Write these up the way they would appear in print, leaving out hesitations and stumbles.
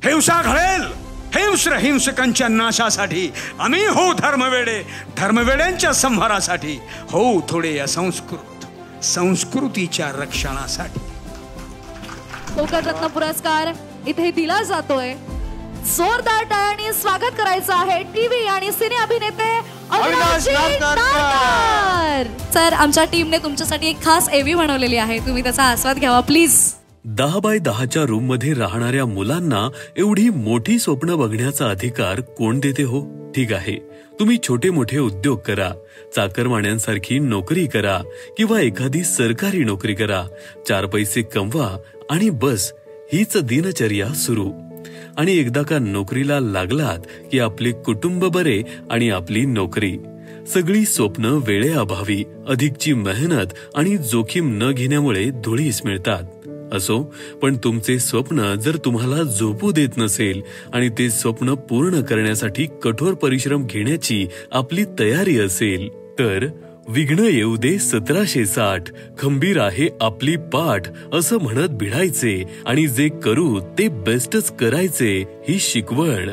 हिंसा घडेल, हिंस्र हिंसकांच्या नाशासाठी आम्ही हो धर्मवेडे, धर्मवेड्यांच्या संहारासाठी हो थोडे असंस्कृत, संस्कृतीच्या रक्षणासाठी. कोकण रत्न पुरस्कार इथे दिला जातोय. जोरदार टाळ्यांनी स्वागत करायचं आहे टीव्ही आणि सिने अभिनेते अविनाश नारकर. सर, आमच्या टीमने तुमच्यासाठी एक खास एव्ही बनवलेली आहे, तुम्ही त्याचा आस्वाद घ्यावा प्लीज. 10x10च्या रूम मध्ये राहणाऱ्या मुलांना एवढी मोठी स्वप्न बघण्याचा अधिकार कोण देते हो? ठीक आहे, तुम्ही छोटे मोठे उद्योग करा, चाकरमान्यांसारखी नोकरी करा किंवा एखादी सरकारी नोकरी करा, 4 पैसे कमवा आणि बस हीच दिनचर्या सुरू. आणि एकदा का नोकरीला लागलात की आपले कुटुंब बरे आणि आपली नोकरी. सगळी स्वप्न वेळेअभावी, अधिकची मेहनत आणि जोखीम न घेण्यामुळे धुळीस मिळतात. असो, पण तुमचे स्वप्न जर तुम्हाला झोपू देत नसेल आणि ते स्वप्न पूर्ण करण्यासाठी कठोर परिश्रम घेण्याची आपली तयारी असेल तर विघ्न येऊ दे 1760, खंबीर आहे आपली पाठ असं म्हणत भिडायचे आणि जे करू ते बेस्टच करायचे ही शिकवण.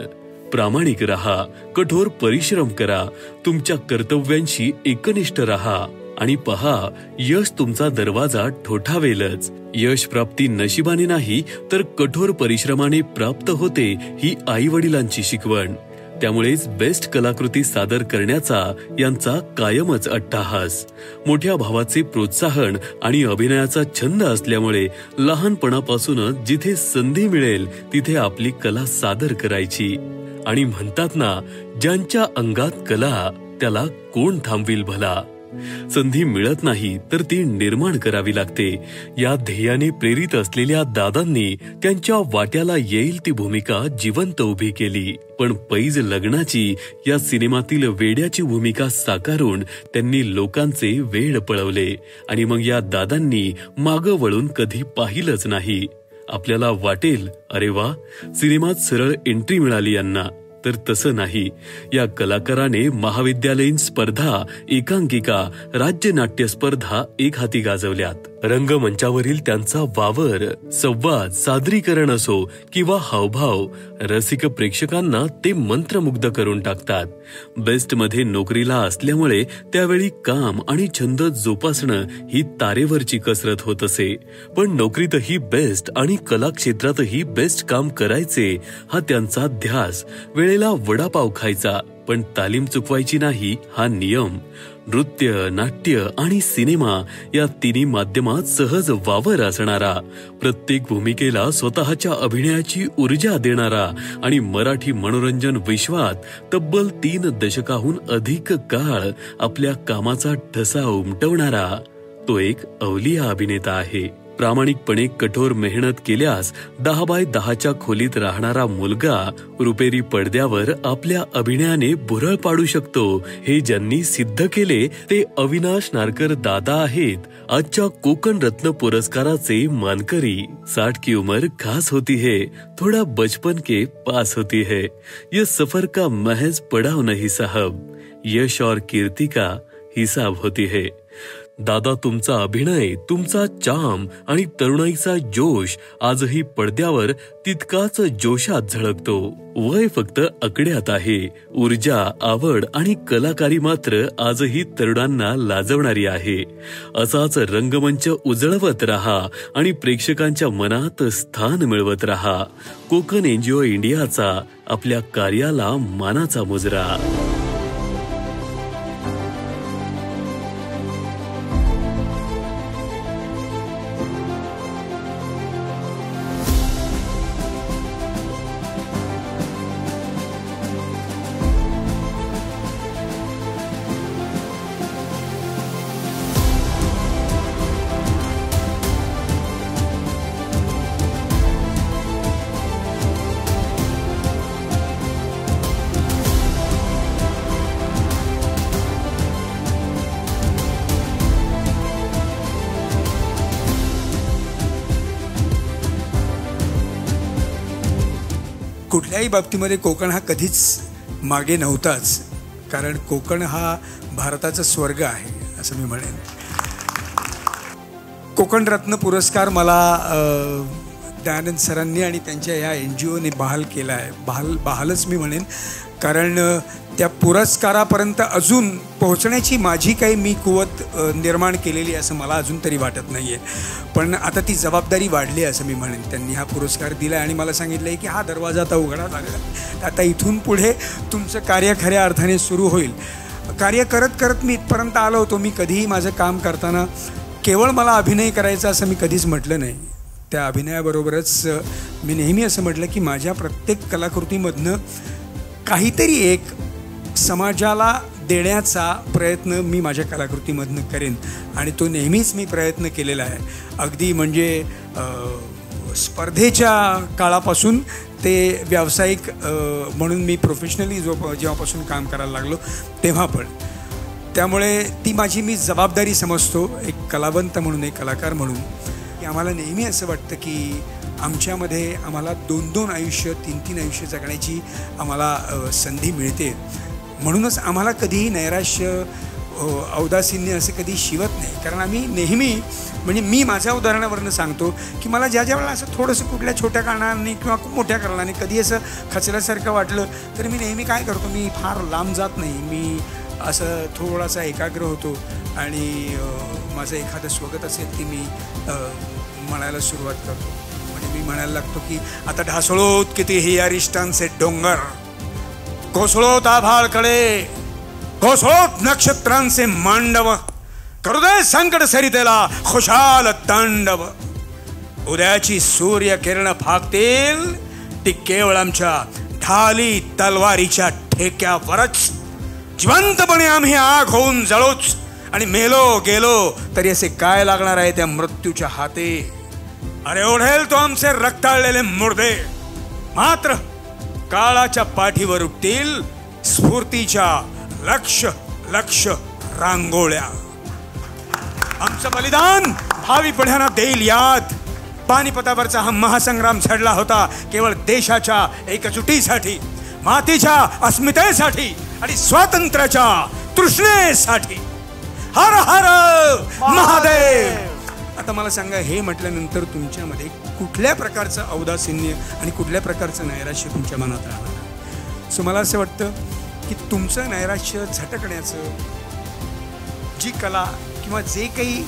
प्रामाणिक रहा, कठोर परिश्रम करा, तुमच्या कर्तव्यांशी एकनिष्ठ रहा आणि पहा, यश तुमचा दरवाजा ठोठावेलच. यश प्राप्ती नशिबाने नाही तर कठोर परिश्रमाने प्राप्त होते ही आई वडिलांची शिकवण. त्यामुळेच बेस्ट कलाकृती सादर करण्याचा यांचा कायमच अट्टाहास. मोठ्या भावाचे प्रोत्साहन आणि अभिनयाचा छंद असल्यामुळे लहानपणापासूनच जिथे संधी मिळेल तिथे आपली कला सादर करायची. आणि म्हणतात ना, ज्यांच्या अंगात कला त्याला कोण थांबविल भला. संधी मिळत नाही तर ती निर्माण करावी लागते. या ध्येयाने प्रेरित असलेल्या दादांनी त्यांच्या वाट्याला येईल ती भूमिका जिवंत उभी केली. पण पैज लग्नाची या सिनेमातील वेड्याची भूमिका साकारून त्यांनी लोकांचे वेड पळवले आणि मग या दादांनी मागं वळून कधी पाहिलंच नाही. आपल्याला वाटेल, अरे वा, सिनेमात सरळ एंट्री मिळाली यांना, तर तसं नाही. या कलाकाराने महाविद्यालयीन स्पर्धा, एकांकिका, राज्य नाट्य स्पर्धा एक हाती गाजवल्यात. रंगमंचावरील त्यांचा वावर, संवाद, सादरीकरण असो किंवा हावभाव, रसिक प्रेक्षकांना ते मंत्रमुग्ध करून टाकतात. बेस्ट मध्ये नोकरीला असल्यामुळे त्यावेळी काम आणि छंद जोपासणं ही तारेवरची कसरत होत असे. पण नोकरीतही बेस्ट आणि कला क्षेत्रातही बेस्ट काम करायचे हा त्यांचा ध्यास. वेळेला वडापाव खायचा पण तालीम चुकवायची नाही हा नियम. नृत्य, नाट्य आणि सिनेमा या तिन्ही माध्यमात सहज वावर असणारा, प्रत्येक भूमिकेला स्वतःच्या अभिनयाची ऊर्जा देणारा आणि मराठी मनोरंजन विश्वात तब्बल 3 दशकाहून अधिक काळ आपल्या कामाचा ठसा उमटवणारा तो एक अवलिया अभिनेता आहे. प्रामाणिकपणे कठोर मेहनत केल्यास 10x10च्या खोलीत राहणारा मुलगा रुपेरी पडद्यावर आपल्या अभिनयाने भुरळ पाडू शकतो. हे ज्यांनी सिद्ध केले ते अविनाश नारकर दादा आहेत, आजच्या कोकण रत्न पुरस्काराचे मानकरी. 60 की उम्र खास होती है, थोड़ा बचपन के पास होती है, ये सफर का महज पड़ाव नहीं साहब, यश और कीर्ति का हिसाब होती है. दादा, तुमचा अभिनय, तुमचा चाम आणि तरुणाईचा जोश आजही पडद्यावर तितकाच जोशात झळकतो. वय फक्त आकड्यात आहे, ऊर्जा, आवड आणि कलाकारी मात्र आजही तरुणांना लाजवणारी आहे. असाच रंगमंच उजळवत रहा आणि प्रेक्षकांच्या मनात स्थान मिळवत रहा. कोकण एनजीओ इंडियाचा आपल्या कार्याला मानाचा मुजरा. कुठल्याही बाबतीमध्ये कोकण हा कधीच मागे नव्हताच, कारण कोकण हा भारताचा स्वर्ग आहे असं मी म्हणेन. कोकण रत्न पुरस्कार मला दयानंद सरांनी आणि त्यांच्या या NGOने बहाल केला आहे. बहालच मी म्हणेन, कारण त्या पुरस्कारापर्यंत अजून पोहोचण्याची माझी काही मी कुवत निर्माण केलेली असं मला अजून तरी वाटत नाही आहे. पण आता ती जबाबदारी वाढली असं मी म्हणेन. त्यांनी हा पुरस्कार दिला आणि मला सांगितलं आहे की हा दरवाजा आता उघडा झालेला, आता इथून पुढे तुमचं कार्य खऱ्या अर्थाने सुरू होईल. कार्य करत करत मी इथपर्यंत आलो होतो. मी कधीही माझं काम करताना केवळ मला अभिनय करायचा असं मी कधीच म्हटलं नाही. त्या अभिनयाबरोबरच मी नेहमी असं म्हटलं की माझ्या प्रत्येक कलाकृतीमधनं काहीतरी एक समाजाला देण्याचा प्रयत्न मी माझ्या कलाकृतीमधनं करेन आणि तो नेहमीच मी प्रयत्न केलेला आहे. अगदी म्हणजे स्पर्धेच्या काळापासून ते व्यावसायिक म्हणून मी प्रोफेशनली जेव्हापासून काम करायला लागलो तेव्हा पण. त्यामुळे ती माझी मी जबाबदारी समजतो एक कलावंत म्हणून, एक कलाकार म्हणून, की आम्हाला नेहमी असं वाटतं की आमच्यामध्ये आम्हाला 2-2 आयुष्य 3-3 आयुष्य जगण्याची आम्हाला संधी मिळते. म्हणूनच आम्हाला कधीही नैराश्य औदासीन्य असं कधी शिवत नाही. कारण आम्ही नेहमी, म्हणजे मी माझ्या उदाहरणावरनं सांगतो की मला ज्या वेळेला असं थोडंसं कुठल्या छोट्या कारणाने किंवा खूप मोठ्या कारणाने कधी असं खचल्यासारखं वाटलं तर मी नेहमी काय करतो, मी फार लांब जात नाही. मी असं थोडासा एकाग्र होतो आणि माझं एखादं स्वगत असेल की मी म्हणायला सुरुवात करतो. म्हणजे मी म्हणायला लागतो की आता ढासळोत कितीही अरिष्टांचे डोंगर, कोसळोत आभाळकडे, कोसळोत नक्षत्रांचे मांडव, करू दे संकट सरितेला खुशाल तांडव. उद्याची सूर्य किरण फाकतील ती केवळ आमच्या ढाली तलवारीच्या ठेक्यावरच. जिवंतपणे आम्ही आग होऊन जळोच आणि मेलो गेलो तरी असे काय लागणार आहे त्या मृत्यूच्या हाती. अरे ओढेल तो आमचे रक्ताळलेले मुर्दे, मात्र काळाच्या पाठीवर उठतील स्फूर्तीच्या लक्ष लक्ष रांगोळ्या. आमचं बलिदान भावी पिढ्यांना देईल याद. पानिपतावरचा हा महासंग्राम झडला होता केवळ देशाच्या एकजुटीसाठी, मातीच्या अस्मितेसाठी आणि स्वातंत्र्याच्या तृष्णेसाठी. हर हर महादेव. आता मला सांगा, हे म्हटल्यानंतर तुमच्यामध्ये कुठल्या प्रकारचं औदासीन्य आणि कुठल्या प्रकारचं नैराश्य तुमच्या मनात राहणार? सो मला असं वाटतं की तुमचं नैराश्य झटकण्याचं जी कला किंवा जे काही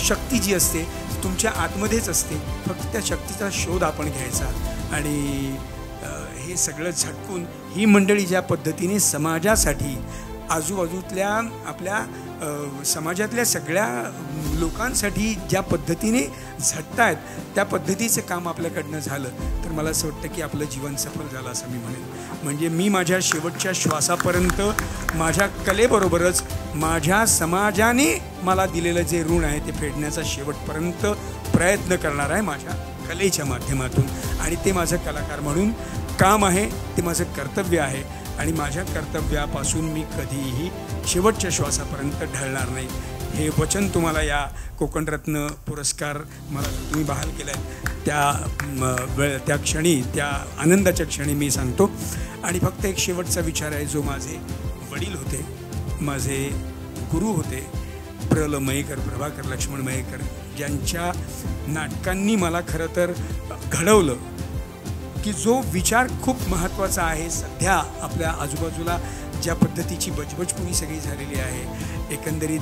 शक्ती जी असते तुमच्या आतमध्येच असते. फक्त त्या शक्तीचा शोध आपण घ्यायचा आणि हे सगळं झटकून ही मंडळी ज्या पद्धतीने समाजासाठी, आजूबाजूतल्या आपल्या समाजातल्या सगळ्या लोकांसाठी ज्या पद्धतीने झटतायत त्या पद्धतीचं काम आपल्याकडनं झालं तर मला असं वाटतं की आपलं जीवन सफल झालं असं मी म्हणेन. म्हणजे मी माझ्या शेवटच्या श्वासापर्यंत माझ्या कलेबरोबरच माझ्या समाजाने मला दिलेलं जे ऋण आहे ते फेडण्याचा शेवटपर्यंत प्रयत्न करणार आहे माझ्या कलेच्या माध्यमातून. आणि ते माझं कलाकार म्हणून काम आहे, ते माझं कर्तव्य आहे आणि माझ्या कर्तव्यापासून मी कधीही शेवटच्या श्वासापर्यंत ढळणार नाही. हे वचन तुम्हाला या कोकणरत्न पुरस्कार मला तुम्ही बहाल केला आहे त्या क्षणी, त्या आनंदाच्या क्षणी मी सांगतो. आणि फक्त एक शेवटचा विचार आहे, जो माझे वडील होते, माझे गुरु होते, प्र.ल. मयेकर, प्रभाकर लक्ष्मण मयेकर, ज्यांच्या नाटकांनी मला खरं तर घडवलं की जो विचार खूप महत्त्वाचा आहे. सध्या आपल्या आजूबाजूला ज्या पद्धतीची बजबजपुरी सगळी झालेली आहे, एकंदरीत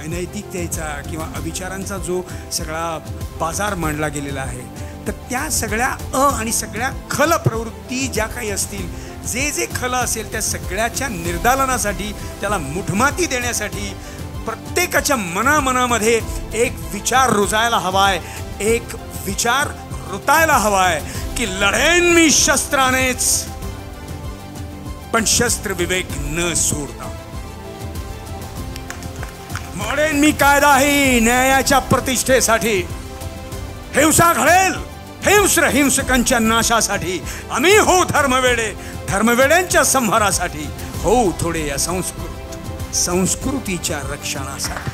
अनैतिकतेचा किंवा अविचारांचा जो सगळा बाजार मांडला गेलेला आहे, तर त्या सगळ्या आणि सगळ्या खल प्रवृत्ती ज्या काही असतील, जे खल असेल त्या सगळ्याच्या निर्दालनासाठी, त्याला मुठमाती देण्यासाठी प्रत्येकाच्या मनामध्ये एक विचार रुजायला हवाय, एक विचार रुतायला हवाय की लढेन मी शस्त्रानेच पण शस्त्र विवेक न सोडता. मोडेन मी कायदाही न्यायाच्या प्रतिष्ठेसाठी. हिंसा घडेल हिंसकांच्या नाशासाठी. आम्ही हो धर्मवेडे, धर्मवेड्यांच्या संहारासाठी. हो थोडे या संस्कृतीच्या रक्षणासाठी.